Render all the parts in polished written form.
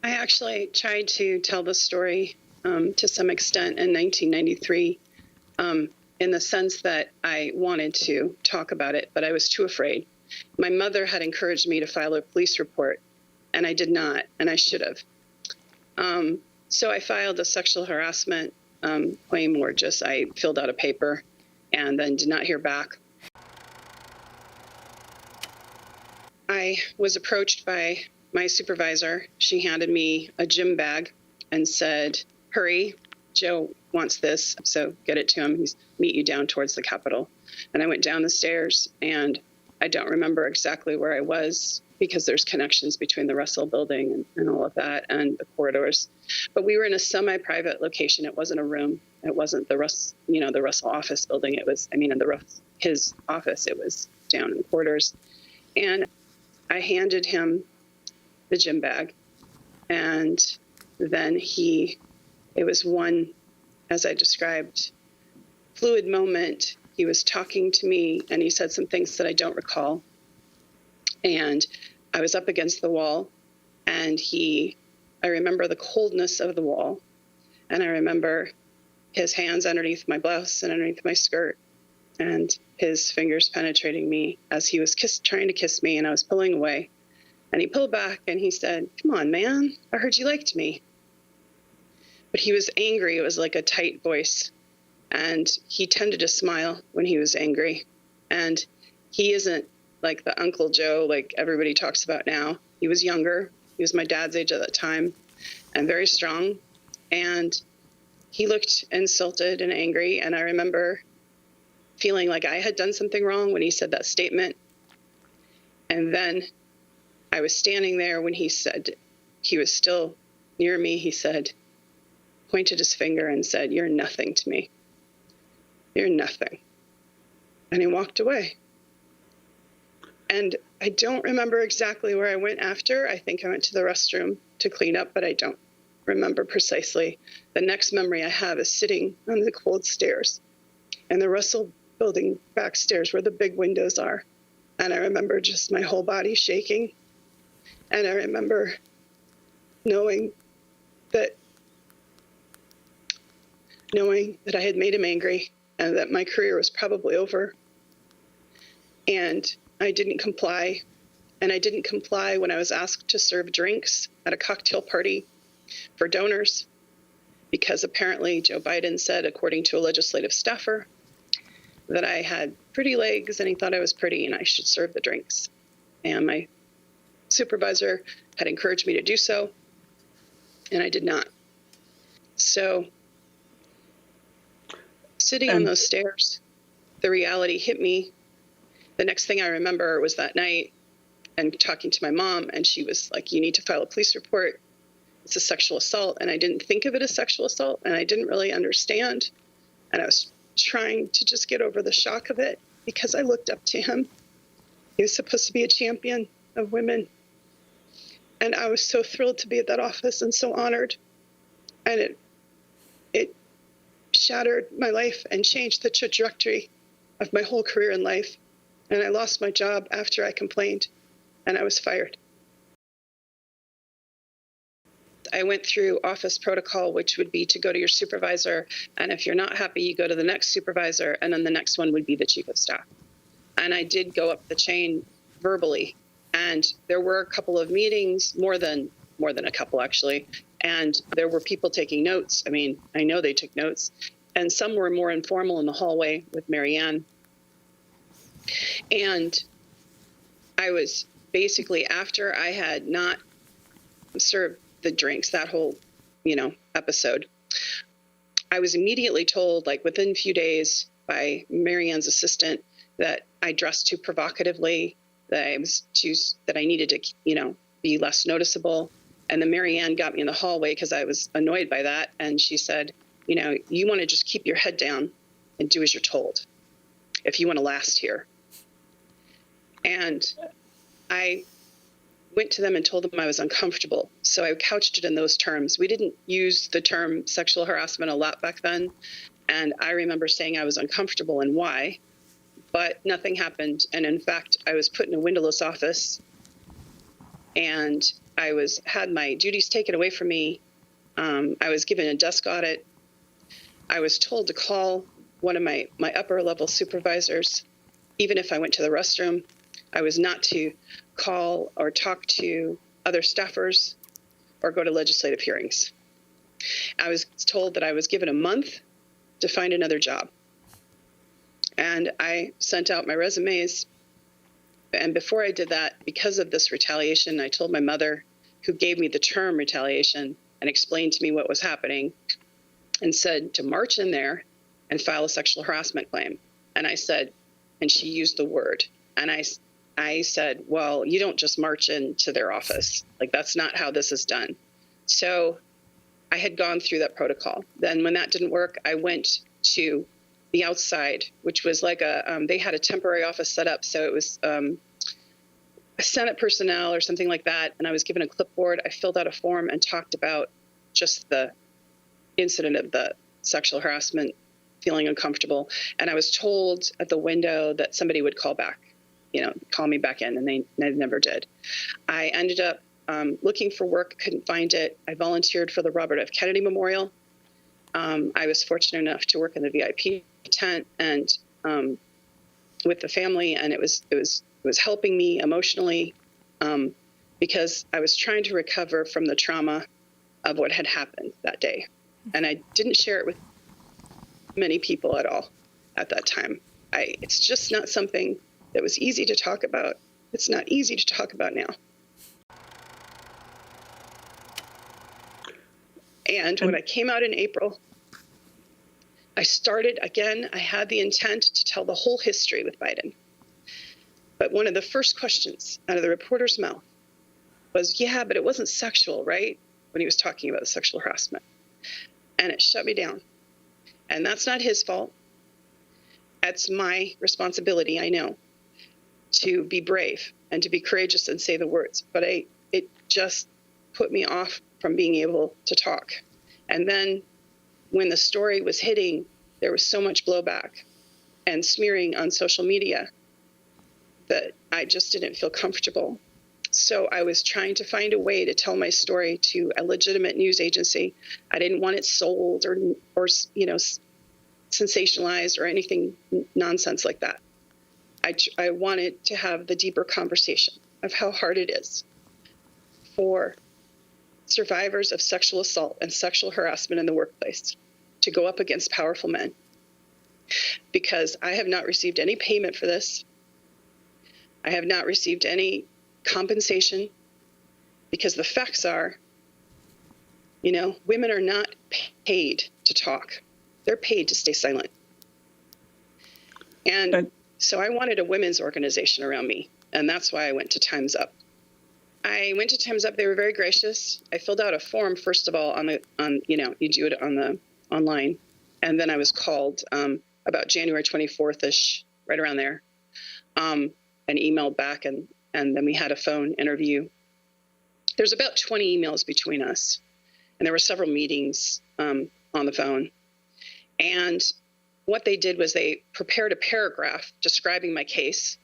I actually tried to tell the story to some extent in 1993 in the sense that I wanted to talk about it, but I was too afraid. My mother had encouraged me to file a police report, and I did not, and I should have. So I filed a sexual harassment claim, or just I filled out a paper and then did not hear back. I was approached by my supervisor. She handed me a gym bag and said, hurry, Joe wants this, so get it to him. He's meet you down towards the Capitol. And I went down the stairs, and I don't remember exactly where I was because there's connections between the Russell building and all of that and the corridors. But we were in a semi-private location. It wasn't a room. It wasn't the Russell office building. It was, his office. It was down in the corridors. And I handed him the gym bag, and then it was one, as I described, fluid moment. He was talking to me, and he said some things that I don't recall. And I was up against the wall, and I remember the coldness of the wall, and I remember his hands underneath my blouse and underneath my skirt, and his fingers penetrating me as he was trying to kiss me, and I was pulling away. And he pulled back, and he said, come on, man, I heard you liked me. But he was angry. It was like a tight voice. And he tended to smile when he was angry. And he isn't like the Uncle Joe like everybody talks about now. He was younger. He was my dad's age at that time and very strong. And he looked insulted and angry. And I remember feeling like I had done something wrong when he said that statement. And then I was standing there when he said, he was still near me. He said, pointed his finger and said, you're nothing to me. You're nothing. And he walked away. And I don't remember exactly where I went after. I think I went to the restroom to clean up, but I don't remember precisely. The next memory I have is sitting on the cold stairs in the Russell building back stairs where the big windows are. And I remember just my whole body shaking. And I remember knowing that I had made him angry and that my career was probably over. And I didn't comply. And I didn't comply when I was asked to serve drinks at a cocktail party for donors, because apparently Joe Biden said, according to a legislative staffer, that I had pretty legs and he thought I was pretty and I should serve the drinks. And my supervisor had encouraged me to do so, and I did not. So sitting on those stairs, the reality hit me. The next thing I remember was that night and talking to my mom, and she was like, you need to file a police report. It's a sexual assault. And I didn't think of it as sexual assault, and I didn't really understand. And I was trying to just get over the shock of it because I looked up to him. He was supposed to be a champion of women. And I was so thrilled to be at that office and so honored. And it shattered my life and changed the trajectory of my whole career in life. And I lost my job after I complained, and I was fired. I went through office protocol, which would be to go to your supervisor. And if you're not happy, you go to the next supervisor. And then the next one would be the chief of staff. And I did go up the chain verbally. And there were a couple of meetings, more than a couple, actually. And there were people taking notes. I mean, I know they took notes. And some were more informal in the hallway with Marianne. And I was basically, after I had not served the drinks, that whole, episode, I was immediately told, like within a few days, by Marianne's assistant, that I dressed too provocatively, that I needed to, be less noticeable. And then Marianne got me in the hallway because I was annoyed by that. And she said, you want to just keep your head down and do as you're told if you want to last here. And I went to them and told them I was uncomfortable. So I couched it in those terms. We didn't use the term sexual harassment a lot back then. And I remember saying I was uncomfortable and why, but nothing happened. And in fact, I was put in a windowless office, and I had my duties taken away from me. I was given a desk audit. I was told to call one of my upper level supervisors, even if I went to the restroom. I was not to call or talk to other staffers or go to legislative hearings. I was told that I was given a month to find another job. And I sent out my resumes. And before I did that, because of this retaliation, I told my mother, who gave me the term retaliation and explained to me what was happening, and said to march in there and file a sexual harassment claim. And I said, and she used the word, and I said, well, you don't just march into their office. Like, that's not how this is done. So I had gone through that protocol. Then when that didn't work, I went to the outside, which was like they had a temporary office set up. So it was a Senate personnel or something like that. And I was given a clipboard. I filled out a form and talked about just the incident of the sexual harassment, feeling uncomfortable. And I was told at the window that somebody would call back, call me back in, and they never did. I ended up looking for work, couldn't find it. I volunteered for the Robert F. Kennedy Memorial. I was fortunate enough to work in the VIP tent and with the family, and it was helping me emotionally because I was trying to recover from the trauma of what had happened that day. And I didn't share it with many people at all at that time. It's just not something that was easy to talk about. It's not easy to talk about now. And when I came out in April, I started again. I had the intent to tell the whole history with Biden. But one of the first questions out of the reporter's mouth was, yeah, but it wasn't sexual, right? When he was talking about the sexual harassment. And it shut me down. And that's not his fault. That's my responsibility, I know, to be brave and to be courageous and say the words. But it just put me off from being able to talk. And then when the story was hitting, there was so much blowback and smearing on social media that I just didn't feel comfortable. So I was trying to find a way to tell my story to a legitimate news agency. I didn't want it sold or sensationalized or anything nonsense like that. I wanted to have the deeper conversation of how hard it is for survivors of sexual assault and sexual harassment in the workplace to go up against powerful men. Because I have not received any payment for this. I have not received any compensation, because the facts are, women are not paid to talk. They're paid to stay silent. And so I wanted a women's organization around me, and that's why I went to Time's Up. I went to Time's Up. They were very gracious. I filled out a form, first of all, you do it on the online. And then I was called about January 24th-ish, right around there, and emailed back, and then we had a phone interview. There's about 20 emails between us, and there were several meetings on the phone. And what they did was they prepared a paragraph describing my case,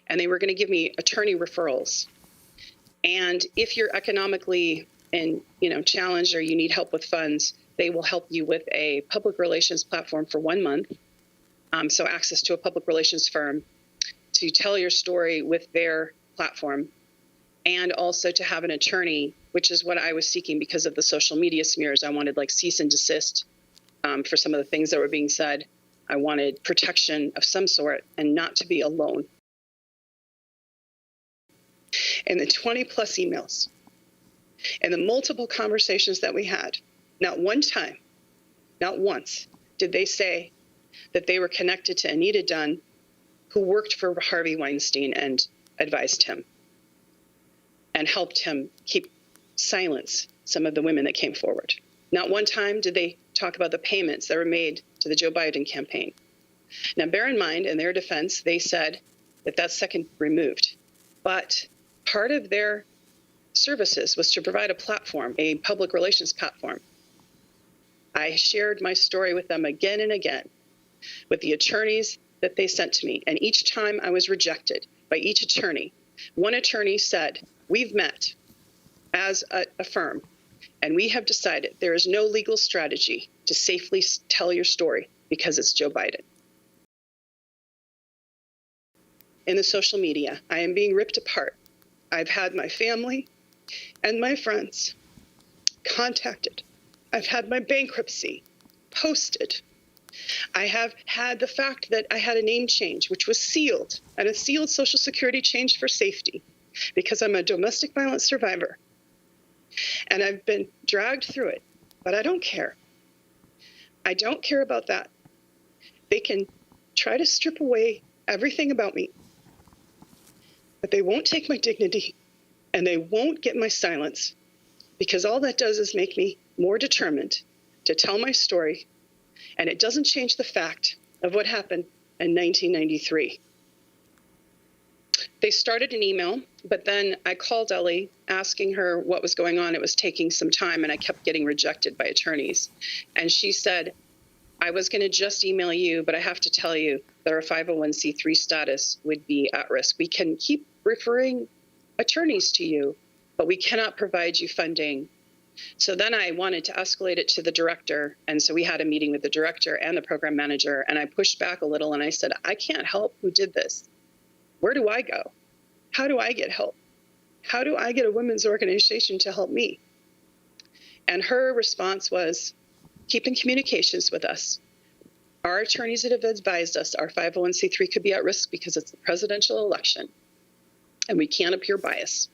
and they were going to give me attorney referrals. And if you're economically challenged or you need help with funds, they will help you with a public relations platform for 1 month. So access to a public relations firm to tell your story with their platform, and also to have an attorney, which is what I was seeking because of the social media smears. I wanted cease and desist for some of the things that were being said. I wanted protection of some sort and not to be alone. In the 20 plus emails and the multiple conversations that we had, not one time, not once did they say that they were connected to Anita Dunn, who worked for Harvey Weinstein and advised him and helped him keep silence some of the women that came forward. Not one time did they talk about the payments that were made to the Joe Biden campaign. Now, bear in mind, in their defense, they said that that's second removed. But part of their services was to provide a platform, a public relations platform. I shared my story with them again and again, with the attorneys that they sent to me. And each time I was rejected by each attorney. One attorney said, "We've met. as a firm, and we have decided there is no legal strategy to safely tell your story because it's Joe Biden. In the social media, I am being ripped apart. I've had my family and my friends contacted. I've had my bankruptcy posted. I have had the fact that I had a name change, which was sealed, and a sealed Social Security change for safety, because I'm a domestic violence survivor. And I've been dragged through it, but I don't care. I don't care about that. They can try to strip away everything about me, but they won't take my dignity, and they won't get my silence, because all that does is make me more determined to tell my story, and it doesn't change the fact of what happened in 1993. They started an email, but then I called Ellie asking her what was going on. It was taking some time, and I kept getting rejected by attorneys. And she said, I was going to just email you, but I have to tell you that our 501c3 status would be at risk. We can keep referring attorneys to you, but we cannot provide you funding. So then I wanted to escalate it to the director. And so we had a meeting with the director and the program manager, and I pushed back a little and I said, I can't help who did this. Where do I go? How do I get help? How do I get a women's organization to help me? And her response was, keep in communications with us. Our attorneys that have advised us our 501c3 could be at risk because it's the presidential election and we can't appear biased.